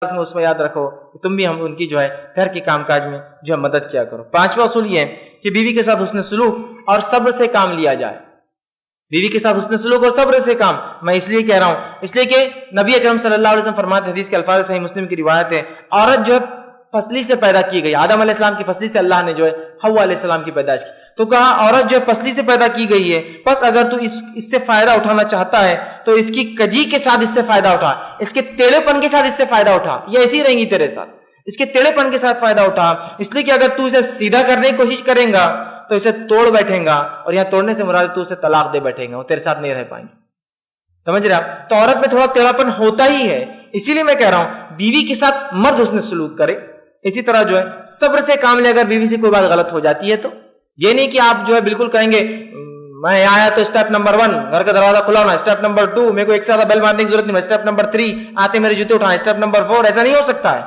اس میں یاد رکھو کہ تم بھی ہم ان کی جو ہے گھر کے کام کاج میں جو ہے مدد کیا کرو۔ پانچواں اصول یہ ہے کہ بیوی کے ساتھ حسن سلوک اور صبر سے کام لیا جائے۔ بیوی کے ساتھ حسن سلوک اور صبر سے کام، میں اس لیے کہہ رہا ہوں اس لیے کہ نبی اکرم صلی اللہ علیہ وسلم فرماتے، حدیث کے الفاظ صحیح مسلم کی روایت ہے، عورت جو ہے پسلی سے پیدا کی گئی، آدم علیہ السلام کی پسلی سے اللہ نے جو ہے حوا علیہ السلام کی پیدائش کی، تو کہا عورت جو ہے پسلی سے پیدا کی گئی ہے، بس اگر تو اس سے فائدہ اٹھانا چاہتا ہے تو اس کی کجی کے ساتھ اس سے فائدہ اٹھا، اس کے ٹیڑھے پن کے ساتھ اس سے فائدہ اٹھا، یہ ایسی رہیں گی تیرے ساتھ، اس کے ٹیڑھے پن کے ساتھ فائدہ اٹھا، اس لیے کہ اگر تو اسے سیدھا کرنے کی کوشش کریں گا تو اسے توڑ بیٹھیں گا، اور یہاں توڑنے سے مراد تو اسے طلاق دے بیٹھیں گا، وہ تیرے ساتھ نہیں رہ پائیں گے۔ سمجھ رہے آپ؟ تو عورت میں تھوڑا ٹیڑھا پن ہوتا ہی ہے، اسی لیے میں کہہ رہا ہوں بیوی کے ساتھ مرد حسن سلوک کرے، اسی طرح جو ہے صبر سے کام لے۔ اگر بیوی سے کوئی بات غلط ہو جاتی ہے تو یہ نہیں کہ آپ جو ہے بالکل کہیں گے میں آیا تو اسٹیپ نمبر 1 گھر کا دروازہ کھلا ہونا، اسٹیپ نمبر 2 میرے کو ایک سے زیادہ بیل مارنے کی ضرورت نہیں، اسٹیپ نمبر 3 آتے میرے جوتے اٹھائیں، اسٹیپ نمبر 4، ایسا نہیں ہو سکتا ہے،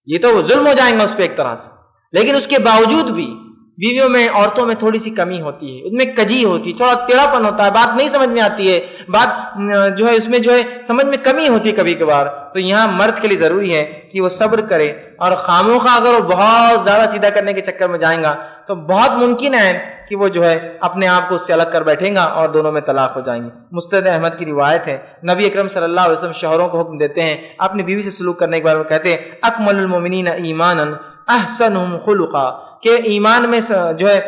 یہ تو ظلم ہو جائیں گا اس پہ ایک طرح سے۔ لیکن اس کے باوجود بھی بیویوں میں، عورتوں میں تھوڑی سی کمی ہوتی ہے، ان میں کجی ہوتی ہے، تھوڑا ٹیڑھا پن ہوتا ہے، بات نہیں سمجھ میں آتی ہے، بات جو ہے اس میں جو ہے سمجھ میں کمی ہوتی ہے کبھی کبھار، تو یہاں مرد کے لیے ضروری ہے کہ وہ صبر کرے، اور خاموخواہ اگر وہ بہت زیادہ سیدھا کرنے کے چکر میں جائیں گا تو بہت ممکن ہے کہ وہ جو ہے اپنے آپ کو اس سے الگ کر بیٹھیں گا اور دونوں میں طلاق ہو جائیں گی۔ مستند احمد کی روایت ہے، نبی اکرم صلی اللہ علیہ وسلم شوہروں کو حکم دیتے ہیں اپنی بیوی سے سلوک کرنے کے بارے میں، کہتے ہیں اکمل المؤمنین ایمانا احسنهم خلقا، کہ ایمان میں جو ہے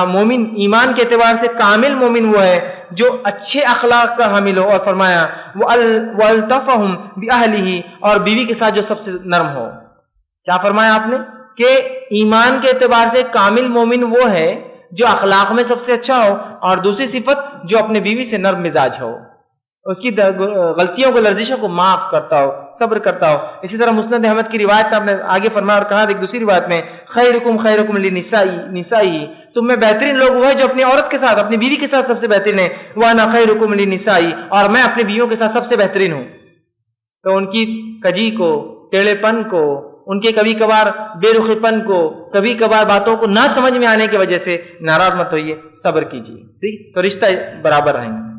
مومن ایمان کے اعتبار سے کامل مومن وہ ہے جو اچھے اخلاق کا حامل ہو، اور فرمایا وَأَلْتَفَهُمْ بِأَهْلِهِ، اور بیوی کے ساتھ جو سب سے نرم ہو۔ کیا فرمایا آپ نے؟ کہ ایمان کے اعتبار سے کامل مومن وہ ہے جو اخلاق میں سب سے اچھا ہو، اور دوسری صفت جو اپنے بیوی سے نرم مزاج ہو، اس کی غلطیوں کو، لرزشوں کو معاف کرتا ہو، صبر کرتا ہو۔ اسی طرح مسند احمد کی روایت آپ نے آگے فرمایا اور کہا ایک دوسری روایت میں خیرکم خیرکم لنسائی، تم میں بہترین لوگ وہ ہیں جو اپنی عورت کے ساتھ، اپنی بیوی کے ساتھ سب سے بہترین ہیں، وانا خیرکم لنسائی، اور میں اپنی بیویوں کے ساتھ سب سے بہترین ہوں۔ تو ان کی کجی کو، ٹیڑھے پن کو، ان کے کبھی کبھار بے رخی پن کو، کبھی کبھار باتوں کو نہ سمجھ میں آنے کی وجہ سے ناراض مت ہوئیے، صبر کیجیے، ٹھیک؟ تو رشتہ برابر رہیں گے۔